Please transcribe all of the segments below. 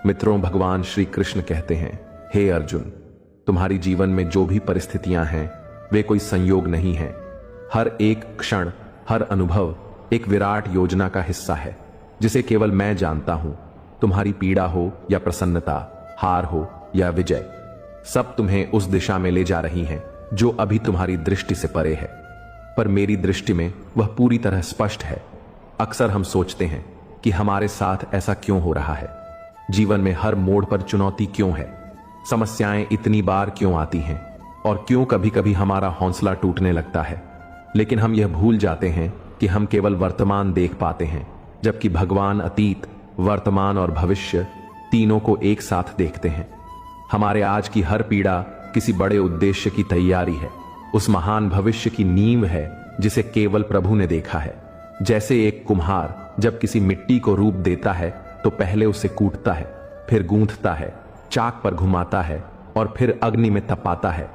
मित्रों, भगवान श्री कृष्ण कहते हैं, हे अर्जुन, तुम्हारी जीवन में जो भी परिस्थितियां हैं वे कोई संयोग नहीं है। हर एक क्षण, हर अनुभव एक विराट योजना का हिस्सा है जिसे केवल मैं जानता हूं। तुम्हारी पीड़ा हो या प्रसन्नता, हार हो या विजय, सब तुम्हें उस दिशा में ले जा रही हैं जो अभी तुम्हारी दृष्टि से परे है, पर मेरी दृष्टि में वह पूरी तरह स्पष्ट है। अक्सर हम सोचते हैं कि हमारे साथ ऐसा क्यों हो रहा है, जीवन में हर मोड़ पर चुनौती क्यों है, समस्याएं इतनी बार क्यों आती हैं और क्यों कभी कभी हमारा हौसला टूटने लगता है। लेकिन हम यह भूल जाते हैं कि हम केवल वर्तमान देख पाते हैं, जबकि भगवान अतीत, वर्तमान और भविष्य तीनों को एक साथ देखते हैं। हमारे आज की हर पीड़ा किसी बड़े उद्देश्य की तैयारी है, उस महान भविष्य की नींव है जिसे केवल प्रभु ने देखा है। जैसे एक कुम्हार जब किसी मिट्टी को रूप देता है तो पहले उसे कूटता है, फिर गूंथता है, चाक पर घुमाता है और फिर अग्नि में तपाता है।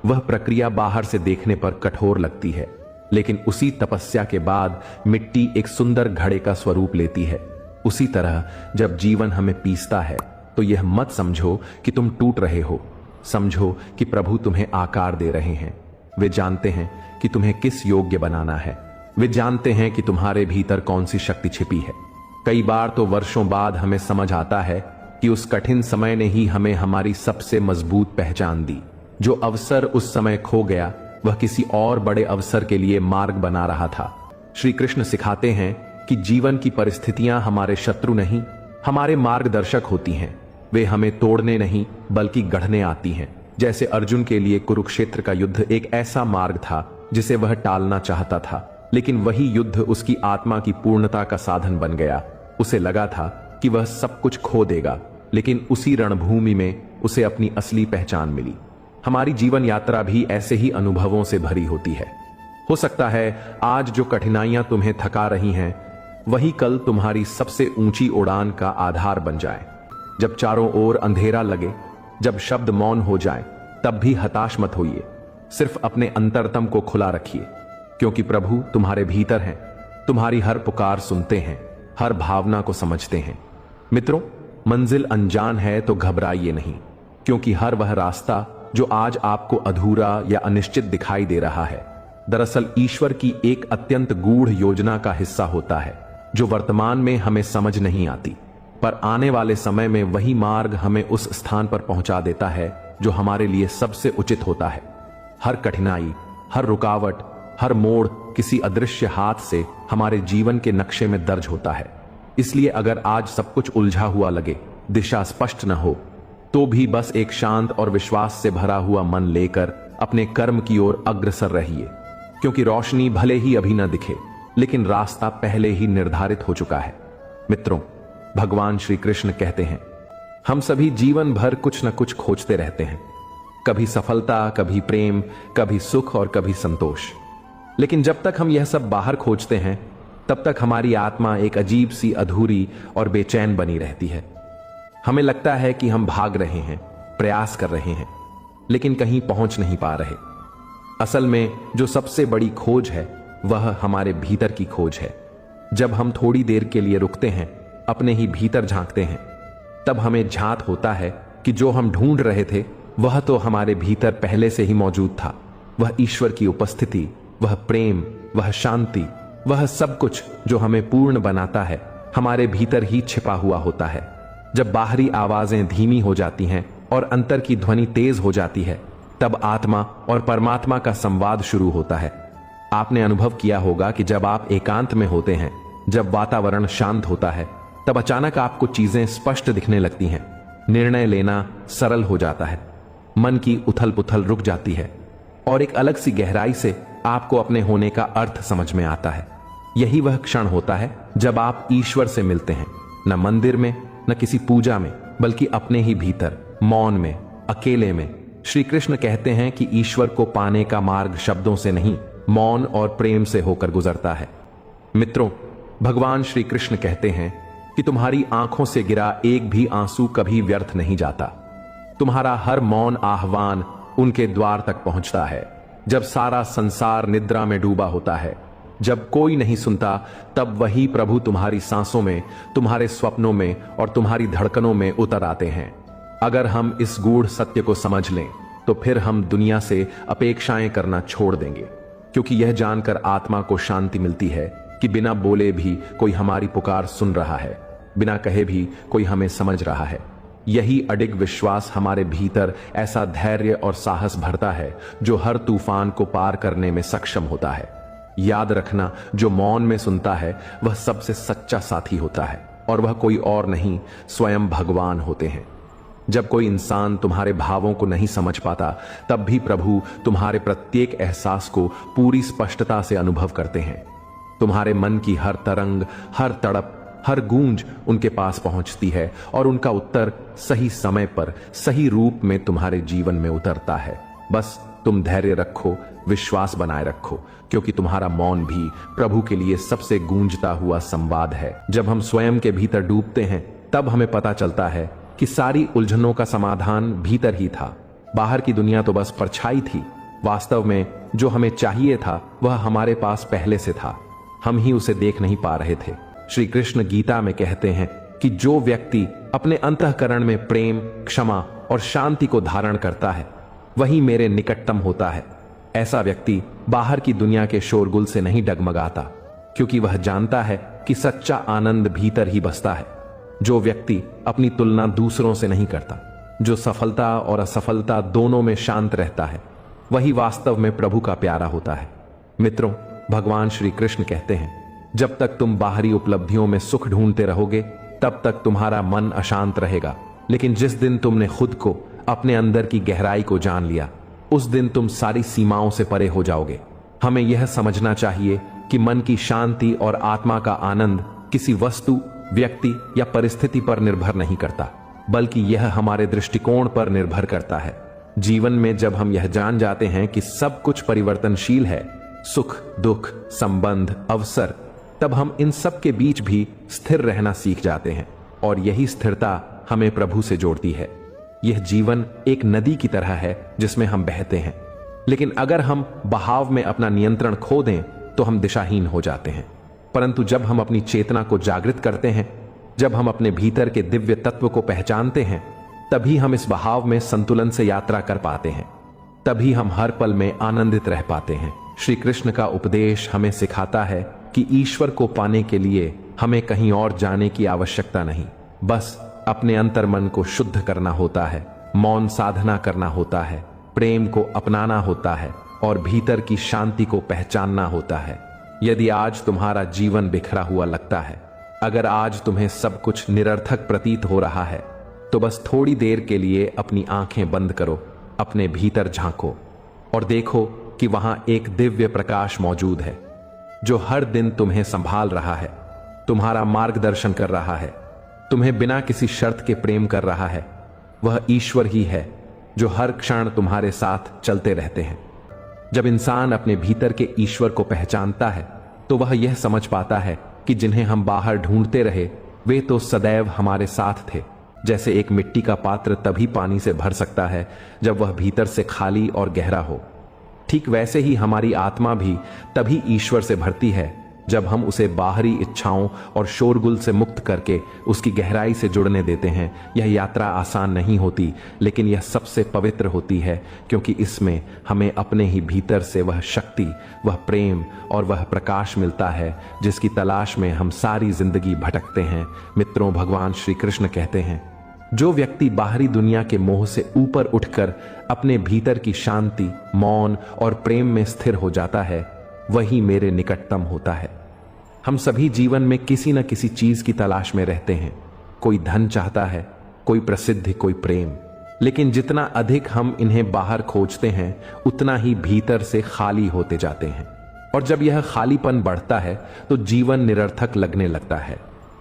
वह प्रक्रिया बाहर से देखने पर कठोर लगती है, लेकिन उसी तपस्या के बाद मिट्टी एक सुंदर घड़े का स्वरूप लेती है। उसी तरह जब जीवन हमें पीसता है तो यह मत समझो कि तुम टूट रहे हो, समझो कि प्रभु तुम्हें आकार दे रहे हैं। वे जानते हैं कि तुम्हें किस योग्य बनाना है, वे जानते हैं कि तुम्हारे भीतर कौन सी शक्ति छिपी है। कई बार तो वर्षों बाद हमें समझ आता है कि उस कठिन समय ने ही हमें हमारी सबसे मजबूत पहचान दी। जो अवसर उस समय खो गया वह किसी और बड़े अवसर के लिए मार्ग बना रहा था। श्री कृष्ण सिखाते हैं कि जीवन की परिस्थितियां हमारे शत्रु नहीं, हमारे मार्गदर्शक होती हैं। वे हमें तोड़ने नहीं बल्कि गढ़ने आती हैं। जैसे अर्जुन के लिए कुरुक्षेत्र का युद्ध एक ऐसा मार्ग था जिसे वह टालना चाहता था, लेकिन वही युद्ध उसकी आत्मा की पूर्णता का साधन बन गया। उसे लगा था कि वह सब कुछ खो देगा, लेकिन उसी रणभूमि में उसे अपनी असली पहचान मिली। हमारी जीवन यात्रा भी ऐसे ही अनुभवों से भरी होती है। हो सकता है आज जो कठिनाइयां तुम्हें थका रही हैं वही कल तुम्हारी सबसे ऊंची उड़ान का आधार बन जाए। जब चारों ओर अंधेरा लगे, जब शब्द मौन हो जाए, तब भी हताश मत होइए। सिर्फ अपने अंतरतम को खुला रखिए, क्योंकि प्रभु तुम्हारे भीतर हैं, तुम्हारी हर पुकार सुनते हैं, हर भावना को समझते हैं। मित्रों, मंजिल अनजान है तो घबराइए नहीं, क्योंकि हर वह रास्ता जो आज आपको अधूरा या अनिश्चित दिखाई दे रहा है, दरअसल ईश्वर की एक अत्यंत गूढ़ योजना का हिस्सा होता है, जो वर्तमान में हमें समझ नहीं आती, पर आने वाले समय में वही मार्ग हमें उस स्थान पर पहुंचा देता है जो हमारे लिए सबसे उचित होता है। हर कठिनाई, हर रुकावट, हर मोड़ किसी अदृश्य हाथ से हमारे जीवन के नक्शे में दर्ज होता है। इसलिए अगर आज सब कुछ उलझा हुआ लगे, दिशा स्पष्ट न हो, तो भी बस एक शांत और विश्वास से भरा हुआ मन लेकर अपने कर्म की ओर अग्रसर रहिए, क्योंकि रोशनी भले ही अभी न दिखे, लेकिन रास्ता पहले ही निर्धारित हो चुका है। मित्रों, भगवान श्री कृष्ण कहते हैं, हम सभी जीवन भर कुछ न कुछ खोजते रहते हैं, कभी सफलता, कभी प्रेम, कभी सुख और कभी संतोष। लेकिन जब तक हम यह सब बाहर खोजते हैं, तब तक हमारी आत्मा एक अजीब सी अधूरी और बेचैन बनी रहती है। हमें लगता है कि हम भाग रहे हैं, प्रयास कर रहे हैं, लेकिन कहीं पहुंच नहीं पा रहे। असल में जो सबसे बड़ी खोज है वह हमारे भीतर की खोज है। जब हम थोड़ी देर के लिए रुकते हैं, अपने ही भीतर झांकते हैं, तब हमें झांत होता है कि जो हम ढूंढ रहे थे वह तो हमारे भीतर पहले से ही मौजूद था। वह ईश्वर की उपस्थिति, वह प्रेम, वह शांति, वह सब कुछ जो हमें पूर्ण बनाता है, हमारे भीतर ही छिपा हुआ होता है। जब बाहरी आवाजें धीमी हो जाती हैं और अंतर की ध्वनि तेज हो जाती है, तब आत्मा और परमात्मा का संवाद शुरू होता है। आपने अनुभव किया होगा कि जब आप एकांत में होते हैं, जब वातावरण शांत होता है, तब अचानक आपको चीजें स्पष्ट दिखने लगती हैं, निर्णय लेना सरल हो जाता है, मन की उथल पुथल रुक जाती है और एक अलग सी गहराई से आपको अपने होने का अर्थ समझ में आता है। यही वह क्षण होता है जब आप ईश्वर से मिलते हैं, न मंदिर में, न किसी पूजा में, बल्कि अपने ही भीतर, मौन में, अकेले में। श्री कृष्ण कहते हैं कि ईश्वर को पाने का मार्ग शब्दों से नहीं, मौन और प्रेम से होकर गुजरता है। मित्रों, भगवान श्री कृष्ण कहते हैं कि तुम्हारी आंखों से गिरा एक भी आंसू कभी व्यर्थ नहीं जाता। तुम्हारा हर मौन आह्वान उनके द्वार तक पहुंचता है। जब सारा संसार निद्रा में डूबा होता है, जब कोई नहीं सुनता, तब वही प्रभु तुम्हारी सांसों में, तुम्हारे स्वप्नों में और तुम्हारी धड़कनों में उतर आते हैं। अगर हम इस गूढ़ सत्य को समझ लें तो फिर हम दुनिया से अपेक्षाएं करना छोड़ देंगे, क्योंकि यह जानकर आत्मा को शांति मिलती है कि बिना बोले भी कोई हमारी पुकार सुन रहा है, बिना कहे भी कोई हमें समझ रहा है। यही अडिग विश्वास हमारे भीतर ऐसा धैर्य और साहस भरता है जो हर तूफान को पार करने में सक्षम होता है। याद रखना, जो मौन में सुनता है वह सबसे सच्चा साथी होता है, और वह कोई और नहीं, स्वयं भगवान होते हैं। जब कोई इंसान तुम्हारे भावों को नहीं समझ पाता, तब भी प्रभु तुम्हारे प्रत्येक एहसास को पूरी स्पष्टता से अनुभव करते हैं। तुम्हारे मन की हर तरंग, हर तड़प, हर गूंज उनके पास पहुंचती है और उनका उत्तर सही समय पर, सही रूप में तुम्हारे जीवन में उतरता है। बस तुम धैर्य रखो, विश्वास बनाए रखो, क्योंकि तुम्हारा मौन भी प्रभु के लिए सबसे गूंजता हुआ संवाद है। जब हम स्वयं के भीतर डूबते हैं, तब हमें पता चलता है कि सारी उलझनों का समाधान भीतर ही था। बाहर की दुनिया तो बस परछाई थी। वास्तव में जो हमें चाहिए था वह हमारे पास पहले से था, हम ही उसे देख नहीं पा रहे थे। श्री कृष्ण गीता में कहते हैं कि जो व्यक्ति अपने अंतःकरण में प्रेम, क्षमा और शांति को धारण करता है वही मेरे निकटतम होता है। ऐसा व्यक्ति बाहर की दुनिया के शोरगुल से नहीं डगमगाता, क्योंकि वह जानता है कि सच्चा आनंद भीतर ही बसता है। जो व्यक्ति अपनी तुलना दूसरों से नहीं करता, जो सफलता और असफलता दोनों में शांत रहता है, वही वास्तव में प्रभु का प्यारा होता है। मित्रों, भगवान श्री कृष्ण कहते हैं, जब तक तुम बाहरी उपलब्धियों में सुख ढूंढते रहोगे तब तक तुम्हारा मन अशांत रहेगा, लेकिन जिस दिन तुमने खुद को, अपने अंदर की गहराई को जान लिया, उस दिन तुम सारी सीमाओं से परे हो जाओगे। हमें यह समझना चाहिए कि मन की शांति और आत्मा का आनंद किसी वस्तु, व्यक्ति या परिस्थिति पर निर्भर नहीं करता, बल्कि यह हमारे दृष्टिकोण पर निर्भर करता है। जीवन में जब हम यह जान जाते हैं कि सब कुछ परिवर्तनशील है, सुख, दुख, संबंध, अवसर, तब हम इन सब के बीच भी स्थिर रहना सीख जाते हैं, और यही स्थिरता हमें प्रभु से जोड़ती है। यह जीवन एक नदी की तरह है जिसमें हम बहते हैं, लेकिन अगर हम बहाव में अपना नियंत्रण खो दें तो हम दिशाहीन हो जाते हैं। परंतु जब हम अपनी चेतना को जागृत करते हैं, जब हम अपने भीतर के दिव्य तत्व को पहचानते हैं, तभी हम इस बहाव में संतुलन से यात्रा कर पाते हैं। तभी हम हर पल में आनंदित रह पाते हैं। श्री कृष्ण का उपदेश हमें सिखाता है कि ईश्वर को पाने के लिए हमें कहीं और जाने की आवश्यकता नहीं, बस अपने अंतर्मन को शुद्ध करना होता है, मौन साधना करना होता है, प्रेम को अपनाना होता है और भीतर की शांति को पहचानना होता है। यदि आज तुम्हारा जीवन बिखरा हुआ लगता है, अगर आज तुम्हें सब कुछ निरर्थक प्रतीत हो रहा है, तो बस थोड़ी देर के लिए अपनी आंखें बंद करो, अपने भीतर झांको और देखो कि वहां एक दिव्य प्रकाश मौजूद है जो हर दिन तुम्हें संभाल रहा है, तुम्हारा मार्गदर्शन कर रहा है, तुम्हें बिना किसी शर्त के प्रेम कर रहा है। वह ईश्वर ही है जो हर क्षण तुम्हारे साथ चलते रहते हैं। जब इंसान अपने भीतर के ईश्वर को पहचानता है तो वह यह समझ पाता है कि जिन्हें हम बाहर ढूंढते रहे वे तो सदैव हमारे साथ थे। जैसे एक मिट्टी का पात्र तभी पानी से भर सकता है जब वह भीतर से खाली और गहरा हो, ठीक वैसे ही हमारी आत्मा भी तभी ईश्वर से भरती है जब हम उसे बाहरी इच्छाओं और शोरगुल से मुक्त करके उसकी गहराई से जुड़ने देते हैं। यह यात्रा आसान नहीं होती, लेकिन यह सबसे पवित्र होती है, क्योंकि इसमें हमें अपने ही भीतर से वह शक्ति, वह प्रेम और वह प्रकाश मिलता है जिसकी तलाश में हम सारी जिंदगी भटकते हैं। मित्रों, भगवान श्री कृष्ण कहते हैं, जो व्यक्ति बाहरी दुनिया के मोह से ऊपर उठकर अपने भीतर की शांति, मौन और प्रेम में स्थिर हो जाता है, वही मेरे निकटतम होता है। हम सभी जीवन में किसी न किसी चीज की तलाश में रहते हैं। कोई धन चाहता है, कोई प्रसिद्धि, कोई प्रेम, लेकिन जितना अधिक हम इन्हें बाहर खोजते हैं उतना ही भीतर से खाली होते जाते हैं। और जब यह खालीपन बढ़ता है तो जीवन निरर्थक लगने लगता है।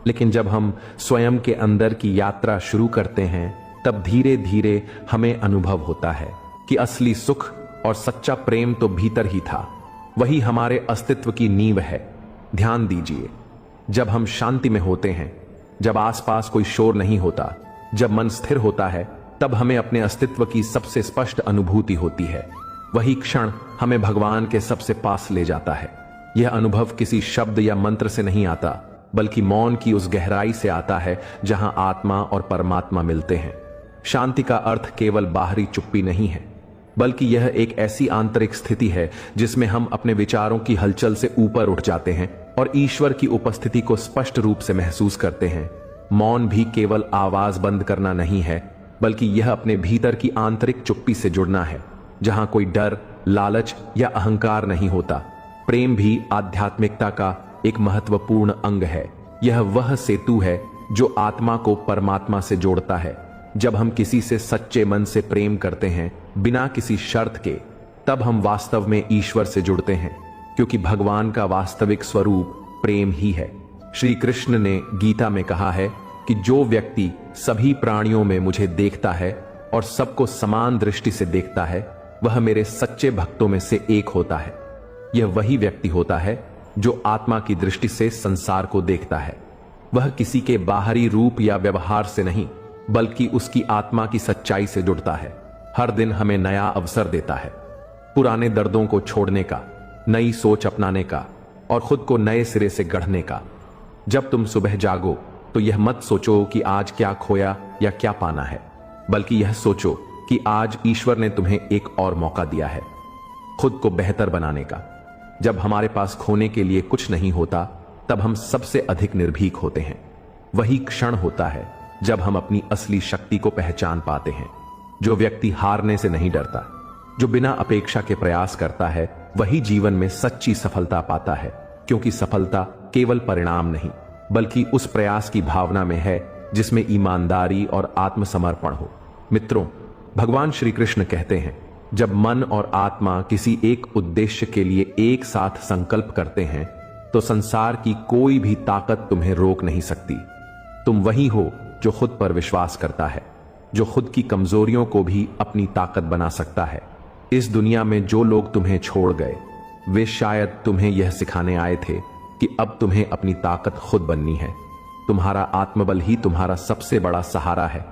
लेकिन जब हम स्वयं के अंदर की यात्रा शुरू करते हैं, तब धीरे धीरे हमें अनुभव होता है कि असली सुख और सच्चा प्रेम तो भीतर ही था। वही हमारे अस्तित्व की नींव है। ध्यान दीजिए, जब हम शांति में होते हैं, जब आसपास कोई शोर नहीं होता, जब मन स्थिर होता है, तब हमें अपने अस्तित्व की सबसे स्पष्ट अनुभूति होती है। वही क्षण हमें भगवान के सबसे पास ले जाता है। यह अनुभव किसी शब्द या मंत्र से नहीं आता, बल्कि मौन की उस गहराई से आता है जहां आत्मा और परमात्मा मिलते हैं। शांति का अर्थ केवल बाहरी चुप्पी नहीं है, बल्कि यह एक ऐसी आंतरिक स्थिति है जिसमें हम अपने विचारों की हलचल से ऊपर उठ जाते हैं और ईश्वर की उपस्थिति को स्पष्ट रूप से महसूस करते हैं। मौन भी केवल आवाज बंद करना नहीं है, बल्कि यह अपने भीतर की आंतरिक चुप्पी से जुड़ना है, जहां कोई डर, लालच या अहंकार नहीं होता। प्रेम भी आध्यात्मिकता का एक महत्वपूर्ण अंग है। यह वह सेतु है जो आत्मा को परमात्मा से जोड़ता है। जब हम किसी से सच्चे मन से प्रेम करते हैं, बिना किसी शर्त के, तब हम वास्तव में ईश्वर से जुड़ते हैं, क्योंकि भगवान का वास्तविक स्वरूप प्रेम ही है। श्री कृष्ण ने गीता में कहा है कि जो व्यक्ति सभी प्राणियों में मुझे देखता है और सबको समान दृष्टि से देखता है, वह मेरे सच्चे भक्तों में से एक होता है। यह वही व्यक्ति होता है जो आत्मा की दृष्टि से संसार को देखता है। वह किसी के बाहरी रूप या व्यवहार से नहीं, बल्कि उसकी आत्मा की सच्चाई से जुड़ता है। हर दिन हमें नया अवसर देता है, पुराने दर्दों को छोड़ने का, नई सोच अपनाने का और खुद को नए सिरे से गढ़ने का। जब तुम सुबह जागो तो यह मत सोचो कि आज क्या खोया या क्या पाना है, बल्कि यह सोचो कि आज ईश्वर ने तुम्हें एक और मौका दिया है खुद को बेहतर बनाने का। जब हमारे पास खोने के लिए कुछ नहीं होता, तब हम सबसे अधिक निर्भीक होते हैं। वही क्षण होता है जब हम अपनी असली शक्ति को पहचान पाते हैं। जो व्यक्ति हारने से नहीं डरता, जो बिना अपेक्षा के प्रयास करता है, वही जीवन में सच्ची सफलता पाता है, क्योंकि सफलता केवल परिणाम नहीं, बल्कि उस प्रयास की भावना में है जिसमें ईमानदारी और आत्मसमर्पण हो। मित्रों, भगवान श्री कृष्ण कहते हैं, जब मन और आत्मा किसी एक उद्देश्य के लिए एक साथ संकल्प करते हैं, तो संसार की कोई भी ताकत तुम्हें रोक नहीं सकती। तुम वही हो जो खुद पर विश्वास करता है, जो खुद की कमजोरियों को भी अपनी ताकत बना सकता है। इस दुनिया में जो लोग तुम्हें छोड़ गए, वे शायद तुम्हें यह सिखाने आए थे कि अब तुम्हें अपनी ताकत खुद बननी है। तुम्हारा आत्मबल ही तुम्हारा सबसे बड़ा सहारा है।